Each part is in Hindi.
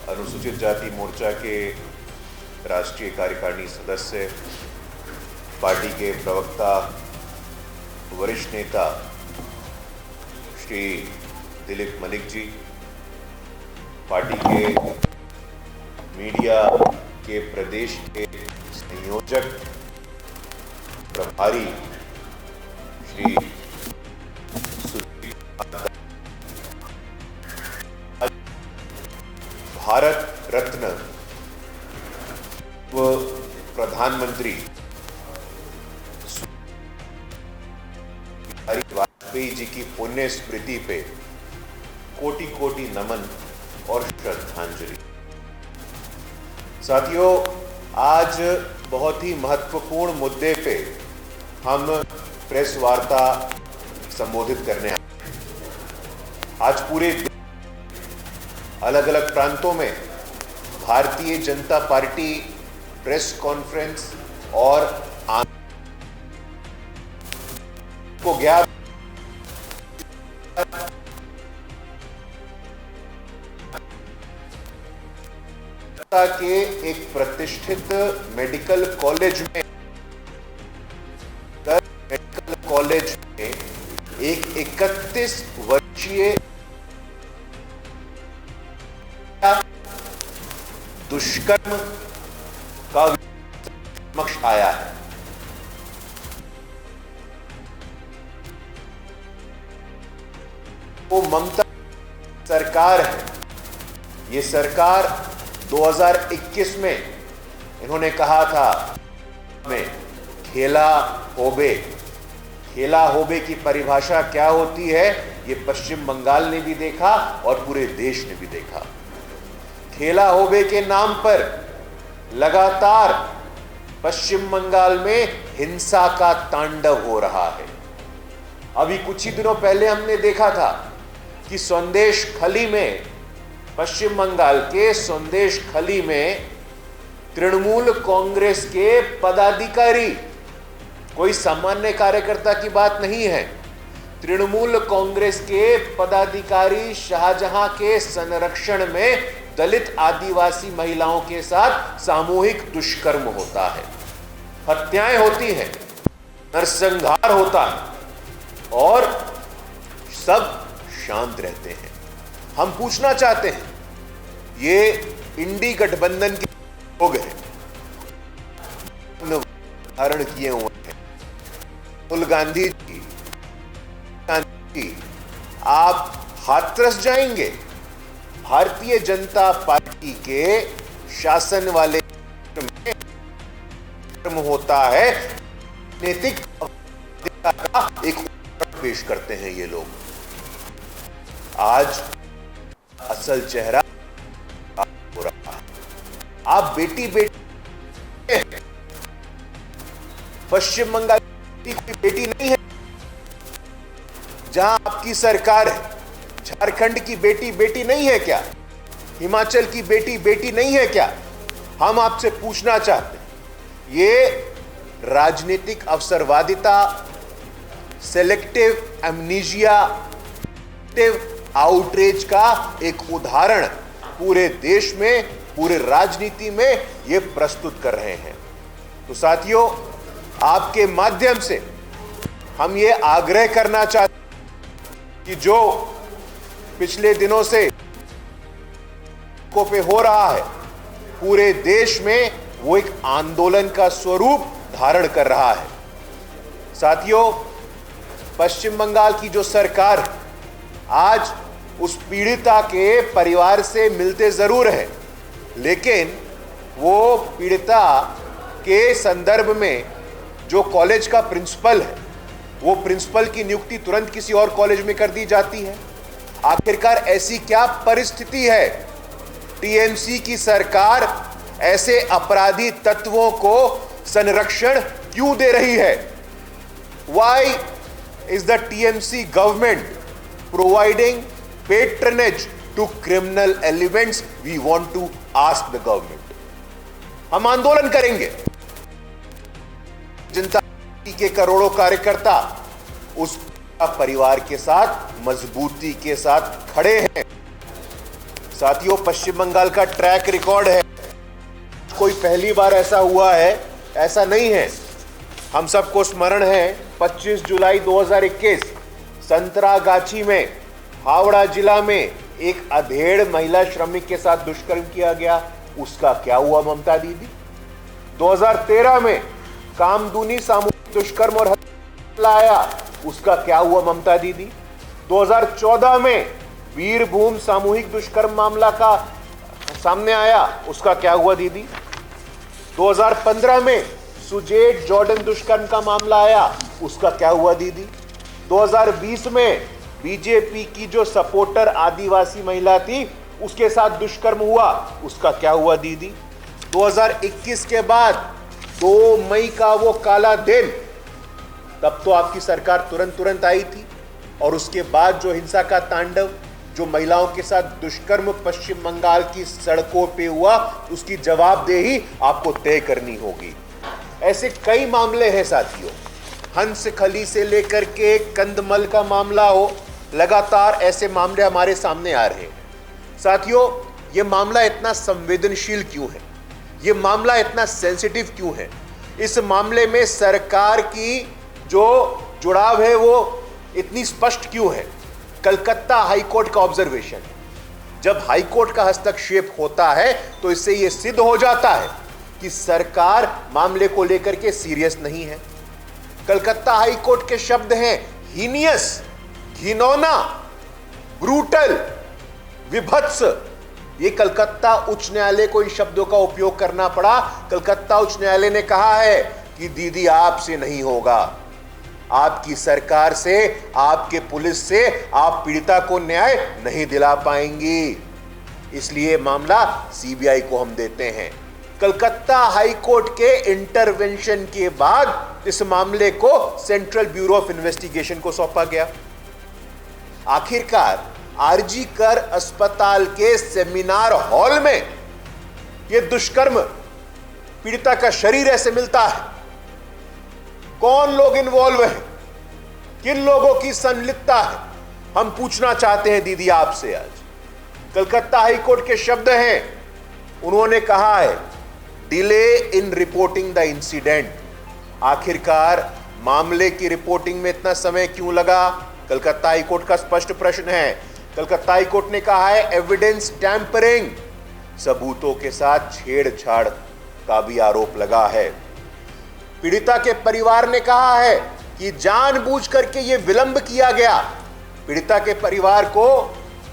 अनुसूचित जाति मोर्चा के राष्ट्रीय कार्यकारिणी सदस्य, पार्टी के प्रवक्ता, वरिष्ठ नेता श्री दिलीप मलिक जी, पार्टी के मीडिया के प्रदेश के संयोजक प्रभारी श्री भारत रत्न व प्रधानमंत्री वाजपेयी जी की पुण्य स्मृति पे कोटि कोटि नमन और श्रद्धांजलि। साथियों, आज बहुत ही महत्वपूर्ण मुद्दे पे हम प्रेस वार्ता संबोधित करने आए। आज पूरे अलग अलग प्रांतों में Bharatiya Janata party press conference और को ज्ञात के एक प्रतिष्ठित मेडिकल कॉलेज में एक 31 वर्षीय दुष्कर्म का समक्ष आया है। वो ममता सरकार है। ये सरकार 2021 में इन्होंने कहा था में खेला होबे की परिभाषा क्या होती है, ये पश्चिम बंगाल ने भी देखा और पूरे देश ने भी देखा। खेला होबे के नाम पर लगातार पश्चिम बंगाल में हिंसा का तांडव हो रहा है। अभी कुछ ही दिनों पहले हमने देखा था कि संदेश खली में, पश्चिम बंगाल के संदेश खली में तृणमूल कांग्रेस के पदाधिकारी, कोई सामान्य कार्यकर्ता की बात नहीं है, तृणमूल कांग्रेस के पदाधिकारी शाहजहां के संरक्षण में दलित आदिवासी महिलाओं के साथ सामूहिक दुष्कर्म होता है, हत्याएं होती हैं, नरसंहार होता है और सब शांत रहते हैं। हम पूछना चाहते हैं, ये इंडी गठबंधन के लोग हैं, धारण किए हुए हैं। राहुल गांधी जी, आप हाथरस जाएंगे भारतीय जनता पार्टी के शासन वाले में होता है, नैतिक का एक पेश करते हैं ये लोग। आज असल चेहरा हो रहा है। आप बेटी पश्चिम बंगाल की कोई बेटी नहीं है जहां आपकी सरकार है। झारखंड की बेटी नहीं है क्या? हिमाचल की बेटी नहीं है क्या? हम आपसे पूछना चाहते हैं, ये राजनीतिक अवसरवादिता, सेलेक्टिव एमनीजिया, आउटरीच का एक उदाहरण पूरे देश में, पूरे राजनीति में ये प्रस्तुत कर रहे हैं। तो साथियों, आपके माध्यम से हम ये आग्रह करना चाहते हैं कि जो पिछले दिनों से को पे हो रहा है पूरे देश में, वो एक आंदोलन का स्वरूप धारण कर रहा है। साथियों, पश्चिम बंगाल की जो सरकार आज उस पीड़िता के परिवार से मिलते जरूर है, लेकिन वो पीड़िता के संदर्भ में जो कॉलेज का प्रिंसिपल है, वो प्रिंसिपल की नियुक्ति तुरंत किसी और कॉलेज में कर दी जाती है। आखिरकार ऐसी क्या परिस्थिति है? टीएमसी की सरकार ऐसे अपराधी तत्वों को संरक्षण क्यों दे रही है? Why is the TMC government providing patronage to criminal elements? We want to ask the government. हम आंदोलन करेंगे। जनता पार्टी के करोड़ों कार्यकर्ता उस परिवार के साथ मजबूती के साथ खड़े हैं। साथियों, पश्चिम बंगाल का ट्रैक रिकॉर्ड है, कोई पहली बार ऐसा हुआ है ऐसा नहीं है। हम सबको स्मरण है 25 जुलाई 2021 संतरागाछी में हावड़ा जिला में एक अधेड़ महिला श्रमिक के साथ दुष्कर्म किया गया, उसका क्या हुआ ममता दीदी? 2013 में कामदूनी सामूहिक दुष्कर्म और हत्या आया, उसका क्या हुआ ममता दीदी? 2014 में वीरभूम सामूहिक दुष्कर्म मामला का सामने आया, उसका क्या हुआ दीदी? 2015 में सुजेट जॉर्डन दुष्कर्म का मामला आया, उसका क्या हुआ दीदी? 2020 में बीजेपी की जो सपोर्टर आदिवासी महिला थी उसके साथ दुष्कर्म हुआ, उसका क्या हुआ दीदी? 2021 के बाद 2 मई का वो काला दिन, तब तो आपकी सरकार तुरंत आई थी, और उसके बाद जो हिंसा का तांडव, जो महिलाओं के साथ दुष्कर्म पश्चिम बंगाल की सड़कों पे हुआ, उसकी जवाबदेही आपको तय करनी होगी। ऐसे कई मामले हैं साथियों, हंसखली से लेकर के कंदमल का मामला हो, लगातार ऐसे मामले हमारे सामने आ रहे हैं। साथियों, ये मामला इतना संवेदनशील क्यों है? ये मामला इतना सेंसिटिव क्यों है? इस मामले में सरकार की जो जुड़ाव है वो इतनी स्पष्ट क्यों है? कलकत्ता हाईकोर्ट का ऑब्जर्वेशन है, जब हाईकोर्ट का हस्तक्षेप होता है तो इससे यह सिद्ध हो जाता है कि सरकार मामले को लेकर के सीरियस नहीं है। कलकत्ता हाईकोर्ट के शब्द हैं हीनियस, घिनौना, ब्रूटल, विभत्स। ये कलकत्ता उच्च न्यायालय को इन शब्दों का उपयोग करना पड़ा। कलकत्ता उच्च न्यायालय ने कहा है कि दीदी आपसे नहीं होगा, आपकी सरकार से, आपके पुलिस से आप पीड़िता को न्याय नहीं दिला पाएंगी, इसलिए मामला सीबीआई को हम देते हैं। कलकत्ता हाईकोर्ट के इंटरवेंशन के बाद इस मामले को सेंट्रल ब्यूरो ऑफ इन्वेस्टिगेशन को सौंपा गया। आखिरकार आरजी कर अस्पताल के सेमिनार हॉल में यह दुष्कर्म, पीड़िता का शरीर ऐसे मिलता है। कौन लोग इन्वॉल्व हैं, किन लोगों की संलिप्तता है, हम पूछना चाहते हैं दीदी आपसे आज। कलकत्ता हाईकोर्ट के शब्द हैं, उन्होंने कहा है delay in reporting the incident. आखिरकार मामले की रिपोर्टिंग में इतना समय क्यों लगा? कलकत्ता हाईकोर्ट का स्पष्ट प्रश्न है। कलकत्ता हाईकोर्ट ने कहा है एविडेंस टैंपरिंग, सबूतों के साथ छेड़छाड़ का भी आरोप लगा है। पीड़िता के परिवार ने कहा है कि जानबूझ करके यह विलंब किया गया। पीड़िता के परिवार को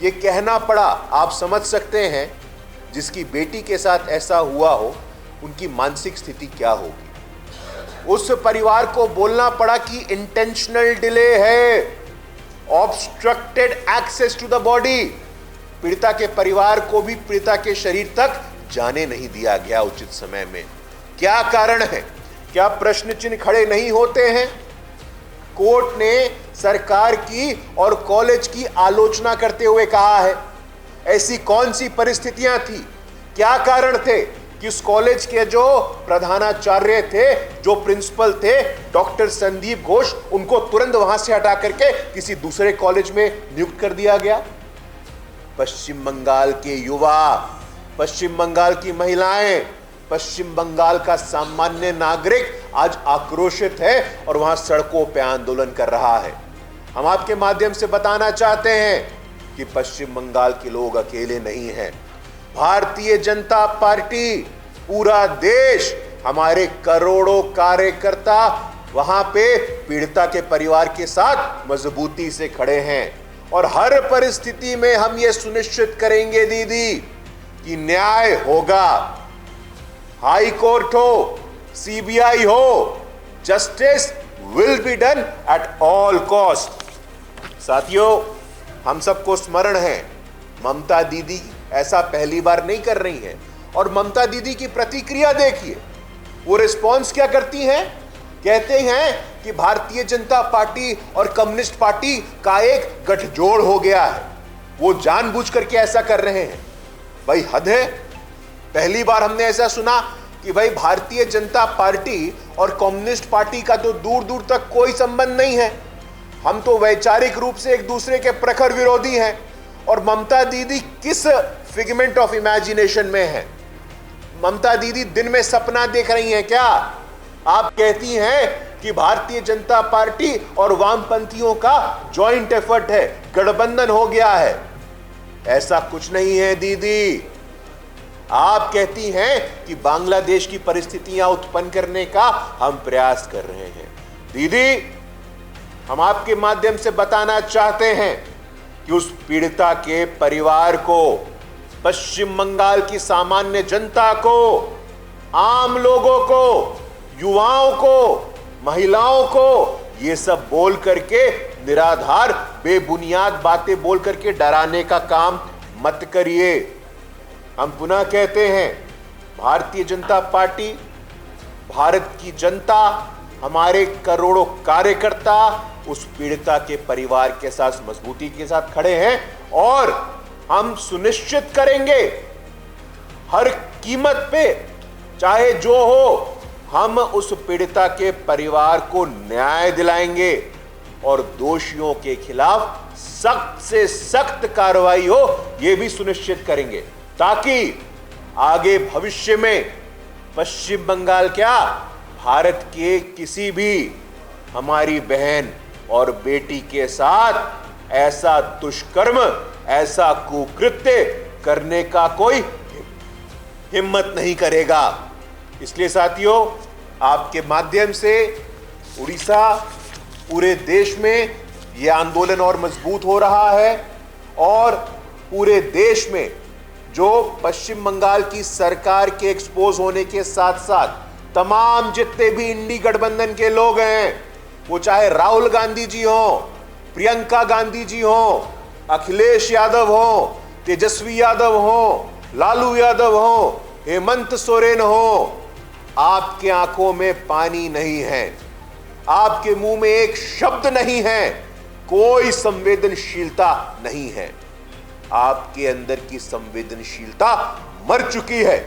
यह कहना पड़ा, आप समझ सकते हैं जिसकी बेटी के साथ ऐसा हुआ हो उनकी मानसिक स्थिति क्या होगी। उस परिवार को बोलना पड़ा कि इंटेंशनल डिले है, obstructed access to the body. पीड़िता के परिवार को भी पीड़िता के शरीर तक जाने नहीं दिया गया उचित समय में। क्या कारण है? क्या प्रश्न चिन्ह खड़े नहीं होते हैं? कोर्ट ने सरकार की और कॉलेज की आलोचना करते हुए कहा है ऐसी कौन सी परिस्थितियां थी, क्या कारण थे कि उस कॉलेज के जो प्रधानाचार्य थे, जो प्रिंसिपल थे डॉक्टर संदीप घोष, उनको तुरंत वहां से हटा करके किसी दूसरे कॉलेज में नियुक्त कर दिया गया। पश्चिम बंगाल के युवा, पश्चिम बंगाल की महिलाएं, पश्चिम बंगाल का सामान्य नागरिक आज आक्रोशित है और वहां सड़कों पे आंदोलन कर रहा है। हम आपके माध्यम से बताना चाहते हैं कि पश्चिम बंगाल के लोग अकेले नहीं हैं। भारतीय जनता पार्टी, पूरा देश, हमारे करोड़ों कार्यकर्ता वहां पे पीड़िता के परिवार के साथ मजबूती से खड़े हैं और हर परिस्थिति में हम ये सुनिश्चित करेंगे दीदी कि न्याय होगा। हाई कोर्ट हो, सीबीआई हो, justice will be done at all cost. साथियों, हम सबको स्मरण है ममता दीदी ऐसा पहली बार नहीं कर रही हैं, और ममता दीदी की प्रतिक्रिया देखिए, वो रिस्पॉन्स क्या करती हैं? कहते हैं कि भारतीय जनता पार्टी और कम्युनिस्ट पार्टी का एक गठजोड़ हो गया है, वो जानबूझ करके ऐसा कर रहे हैं। भाई हद है। पहली बार हमने ऐसा सुना कि भाई भारतीय जनता पार्टी और कम्युनिस्ट पार्टी का तो दूर दूर तक कोई संबंध नहीं है, हम तो वैचारिक रूप से एक दूसरे के प्रखर विरोधी हैं, और ममता दीदी किस फिगमेंट ऑफ इमेजिनेशन में है? ममता दीदी दिन में सपना देख रही हैं क्या? आप कहती हैं कि भारतीय जनता पार्टी और वामपंथियों का जॉइंट एफर्ट है, गठबंधन हो गया है। ऐसा कुछ नहीं है दीदी। आप कहती हैं कि बांग्लादेश की परिस्थितियां उत्पन्न करने का हम प्रयास कर रहे हैं। दीदी, हम आपके माध्यम से बताना चाहते हैं कि उस पीड़िता के परिवार को, पश्चिम बंगाल की सामान्य जनता को, आम लोगों को, युवाओं को, महिलाओं को ये सब बोल करके, निराधार बेबुनियाद बातें बोल करके डराने का काम मत करिए। हम पुनः कहते हैं, भारतीय जनता पार्टी, भारत की जनता, हमारे करोड़ों कार्यकर्ता उस पीड़िता के परिवार के साथ मजबूती के साथ खड़े हैं और हम सुनिश्चित करेंगे हर कीमत पे, चाहे जो हो, हम उस पीड़िता के परिवार को न्याय दिलाएंगे और दोषियों के खिलाफ सख्त से सख्त कार्रवाई हो, यह भी सुनिश्चित करेंगे, ताकि आगे भविष्य में पश्चिम बंगाल क्या, भारत के किसी भी हमारी बहन और बेटी के साथ ऐसा दुष्कर्म, ऐसा कुकृत्य करने का कोई हिम्मत नहीं करेगा। इसलिए साथियों, आपके माध्यम से उड़ीसा, पूरे देश में यह आंदोलन और मजबूत हो रहा है और पूरे देश में जो पश्चिम बंगाल की सरकार के एक्सपोज होने के साथ साथ तमाम जितने भी इंडी गठबंधन के लोग हैं, वो चाहे राहुल गांधी जी हो, प्रियंका गांधी जी हो, अखिलेश यादव हो, तेजस्वी यादव हो, लालू यादव हो, हेमंत सोरेन हो, आपके आंखों में पानी नहीं है, आपके मुंह में एक शब्द नहीं है, कोई संवेदनशीलता नहीं है। आपके अंदर की संवेदनशीलता मर चुकी है।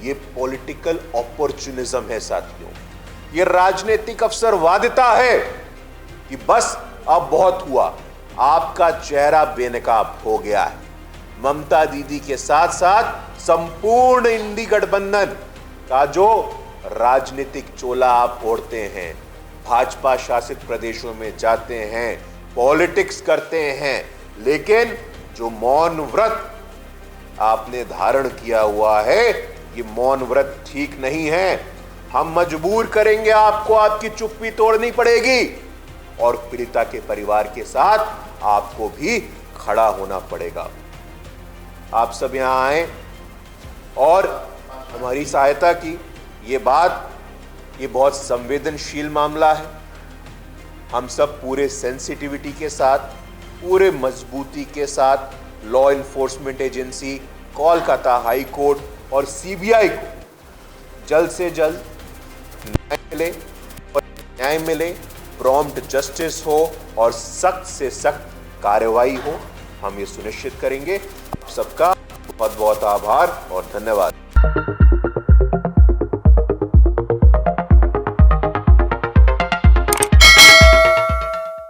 ये पॉलिटिकल अपॉर्चुनिज्म है साथियों, ये राजनीतिक अवसरवादिता है कि बस अब बहुत हुआ, आपका चेहरा बेनकाब हो गया है। ममता दीदी के साथ साथ संपूर्ण इंडी गठबंधन का जो राजनीतिक चोला आप ओढ़ते हैं, भाजपा शासित प्रदेशों में जाते हैं, पॉलिटिक्स करते हैं, लेकिन जो मौन व्रत आपने धारण किया हुआ है, ये मौन व्रत ठीक नहीं है। हम मजबूर करेंगे आपको, आपकी चुप्पी तोड़नी पड़ेगी और पीड़िता के परिवार के साथ आपको भी खड़ा होना पड़ेगा। आप सब यहां आए और हमारी सहायता की। ये बहुत संवेदनशील मामला है। हम सब पूरे सेंसिटिविटी के साथ, पूरे मजबूती के साथ law enforcement agency, Kolkata high court और सीबीआई को जल्द से जल्द न्याय मिले, प्रॉम्प्ट जस्टिस हो और सख्त से सख्त कार्रवाई हो, हम ये सुनिश्चित करेंगे। सबका बहुत बहुत आभार और धन्यवाद।